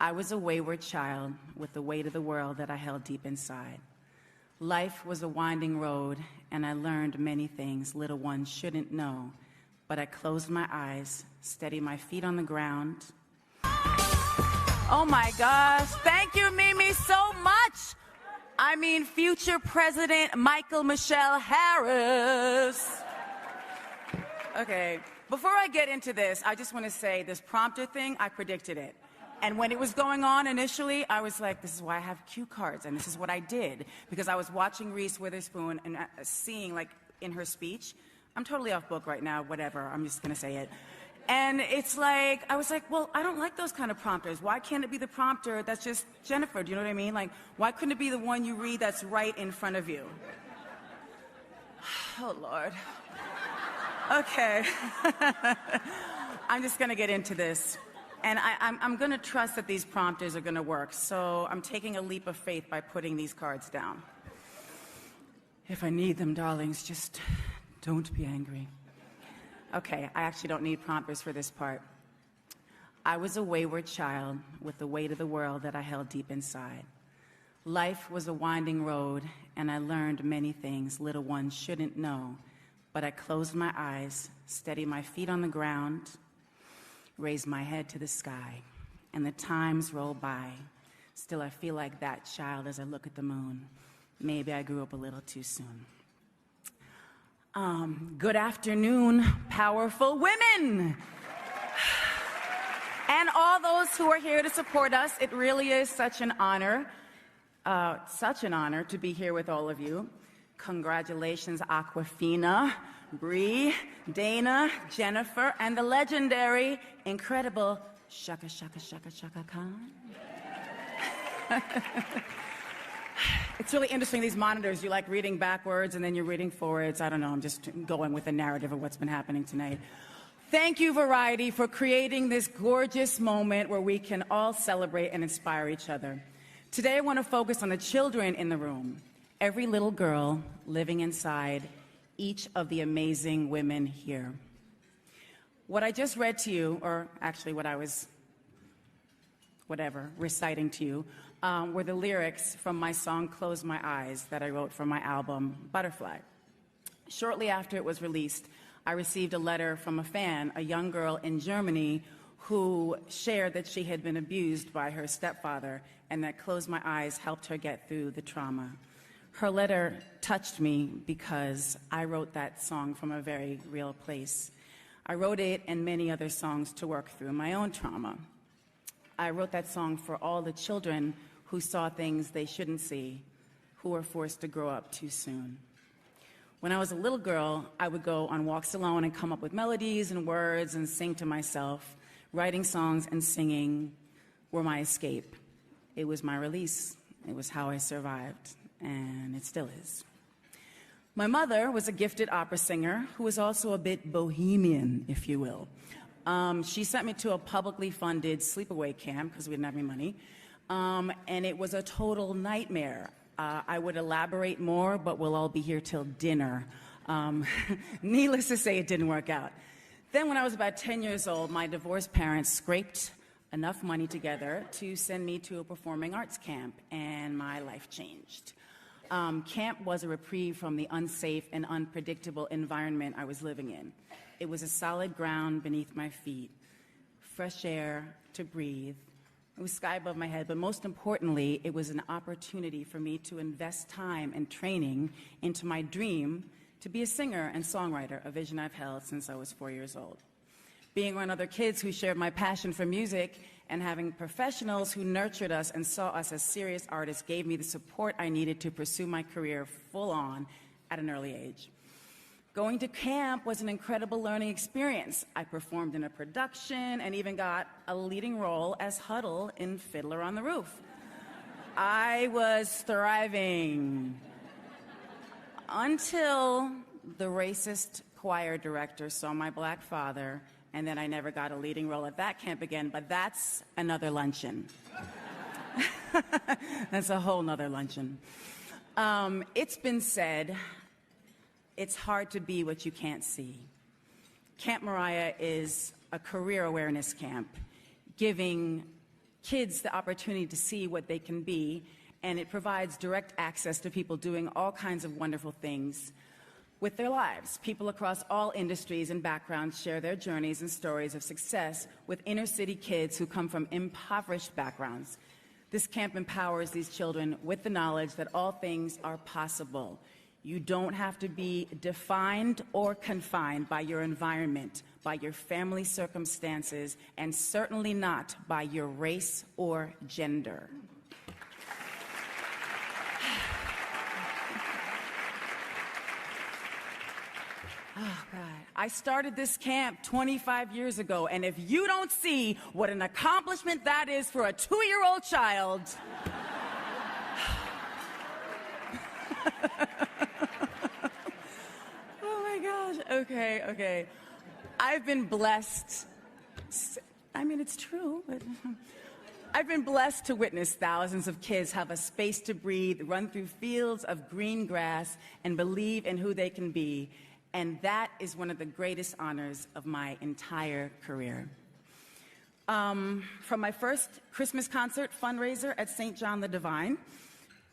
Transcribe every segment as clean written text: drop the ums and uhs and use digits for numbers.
I was a wayward child with the weight of the world that I held deep inside. Life was a winding road, and I learned many things little ones shouldn't know. But I closed my eyes, steadied my feet on the ground. Oh my gosh, thank you, Mimi, so much. I mean, future President Michael Michelle Harris. Okay, before I get into this, I just want to say this prompter thing, I predicted it. And when it was going on initially, I was like, this is why I have cue cards, and this is what I did. Because I was watching Reese Witherspoon and seeing, like, in her speech, I'm totally off book right now, whatever, I'm just gonna say it. And it's like, I was like, well, I don't like those kind of prompters. Why can't it be the prompter that's just Jennifer, do you know what I mean? Like, why couldn't it be the one you read that's right in front of you? Oh, Lord. Okay. I'm just gonna get into this. And I'm going to trust that these prompters are going to work, so I'm taking a leap of faith by putting these cards down. If I need them, darlings, just don't be angry. Okay, I actually don't need prompters for this part. I was a wayward child with the weight of the world that I held deep inside. Life was a winding road, and I learned many things little ones shouldn't know. But I closed my eyes, steadied my feet on the ground, raised my head to the sky, and the times roll by. Still, I feel like that child as I look at the moon. Maybe I grew up a little too soon. Good afternoon, powerful women. And all those who are here to support us. It really is such an honor to be here with all of you. Congratulations, Aquafina, Bree, Dana, Jennifer, and the legendary, incredible Shaka Shaka Shaka Shaka Khan. It's really interesting, these monitors. You like reading backwards and then you're reading forwards. I don't know, I'm just going with the narrative of what's been happening tonight. Thank you, Variety, for creating this gorgeous moment where we can all celebrate and inspire each other. Today, I want to focus on the children in the room. Every little girl living inside each of the amazing women here. What I just read to you, or actually what I was, reciting to you, were the lyrics from my song, Close My Eyes, that I wrote for my album, Butterfly. Shortly after it was released, I received a letter from a fan, a young girl in Germany, who shared that she had been abused by her stepfather and that Close My Eyes helped her get through the trauma. Her letter touched me because I wrote that song from a very real place. I wrote it and many other songs to work through my own trauma. I wrote that song for all the children who saw things they shouldn't see, who were forced to grow up too soon. When I was a little girl, I would go on walks alone and come up with melodies and words and sing to myself. Writing songs and singing were my escape. It was my release. It was how I survived. And it still is. My mother was a gifted opera singer who was also a bit bohemian, if you will. She sent me to a publicly funded sleepaway camp because we didn't have any money, and it was a total nightmare. I would elaborate more, but we'll all be here till dinner. Needless to say, it didn't work out. Then when I was about 10 years old, my divorced parents scraped enough money together to send me to a performing arts camp, and my life changed. Camp was a reprieve from the unsafe and unpredictable environment I was living in. It was a solid ground beneath my feet, fresh air to breathe. It was sky above my head, but most importantly, it was an opportunity for me to invest time and training into my dream to be a singer and songwriter, a vision I've held since I was 4 years old. Being around other kids who shared my passion for music and having professionals who nurtured us and saw us as serious artists gave me the support I needed to pursue my career full on at an early age. Going to camp was an incredible learning experience. I performed in a production and even got a leading role as Huddle in Fiddler on the Roof. I was thriving until the racist choir director saw my black father, and then I never got a leading role at that camp again, but that's another luncheon. That's a whole nother luncheon. It's been said, it's hard to be what you can't see. Camp MARIAH is a career awareness camp, giving kids the opportunity to see what they can be, and it provides direct access to people doing all kinds of wonderful things with their lives. People across all industries and backgrounds share their journeys and stories of success with inner-city kids who come from impoverished backgrounds. This camp empowers these children with the knowledge that all things are possible. You don't have to be defined or confined by your environment, by your family circumstances, and certainly not by your race or gender. Oh, God. I started this camp 25 years ago, and if you don't see what an accomplishment that is for a 2-year-old child... Oh, my gosh. Okay. I've been blessed. I mean, it's true, but... I've been blessed to witness thousands of kids have a space to breathe, run through fields of green grass, and believe in who they can be. And that is one of the greatest honors of my entire career. From my first Christmas concert fundraiser at St. John the Divine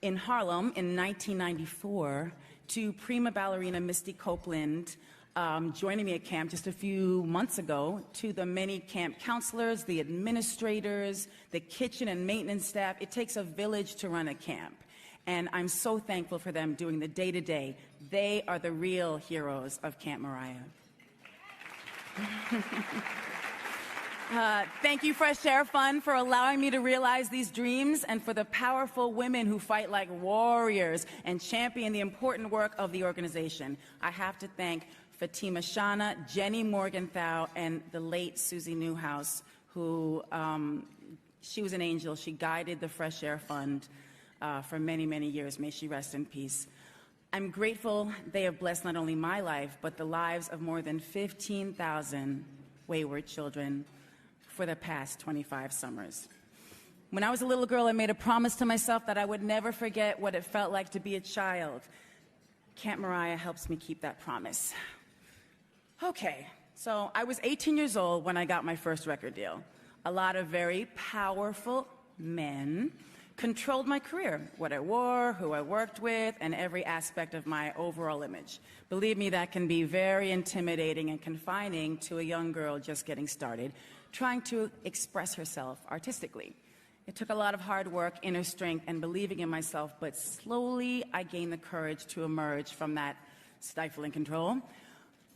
in Harlem in 1994 to prima ballerina Misty Copeland joining me at camp just a few months ago, to the many camp counselors, the administrators, the kitchen and maintenance staff. It takes a village to run a camp. And I'm so thankful for them doing the day-to-day. They are the real heroes of Camp Mariah. Thank you, Fresh Air Fund, for allowing me to realize these dreams, and for the powerful women who fight like warriors and champion the important work of the organization. I have to thank Fatima Shana, Jenny Morgenthau, and the late Susie Newhouse, who, she was an angel. She guided the Fresh Air Fund for many, many years. May she rest in peace. I'm grateful they have blessed not only my life, but the lives of more than 15,000 wayward children for the past 25 summers. When I was a little girl, I made a promise to myself that I would never forget what it felt like to be a child. Camp Mariah helps me keep that promise. Okay, so I was 18 years old when I got my first record deal. A lot of very powerful men controlled my career, what I wore, who I worked with, and every aspect of my overall image. Believe me, that can be very intimidating and confining to a young girl just getting started, trying to express herself artistically. It took a lot of hard work, inner strength, and believing in myself, but slowly I gained the courage to emerge from that stifling control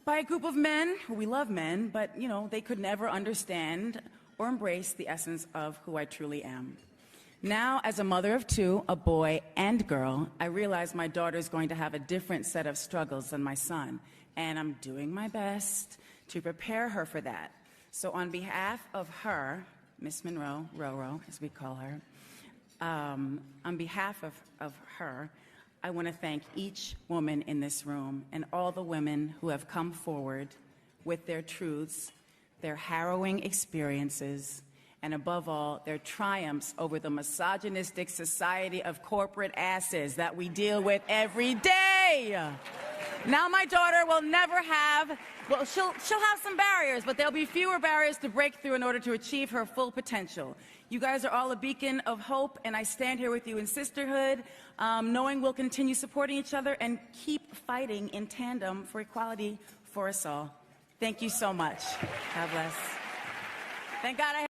by a group of men. We love men, but you know, they could never understand or embrace the essence of who I truly am. Now, as a mother of two, a boy and girl, I realize my daughter is going to have a different set of struggles than my son, and I'm doing my best to prepare her for that. So on behalf of her, Miss Monroe, Roro, as we call her, on behalf of her, I want to thank each woman in this room and all the women who have come forward with their truths, their harrowing experiences, and above all, their triumphs over the misogynistic society of corporate asses that we deal with every day. Now my daughter will never have, well, she'll have some barriers, but there'll be fewer barriers to break through in order to achieve her full potential. You guys are all a beacon of hope, and I stand here with you in sisterhood, knowing we'll continue supporting each other and keep fighting in tandem for equality for us all. Thank you so much. God bless. Thank God I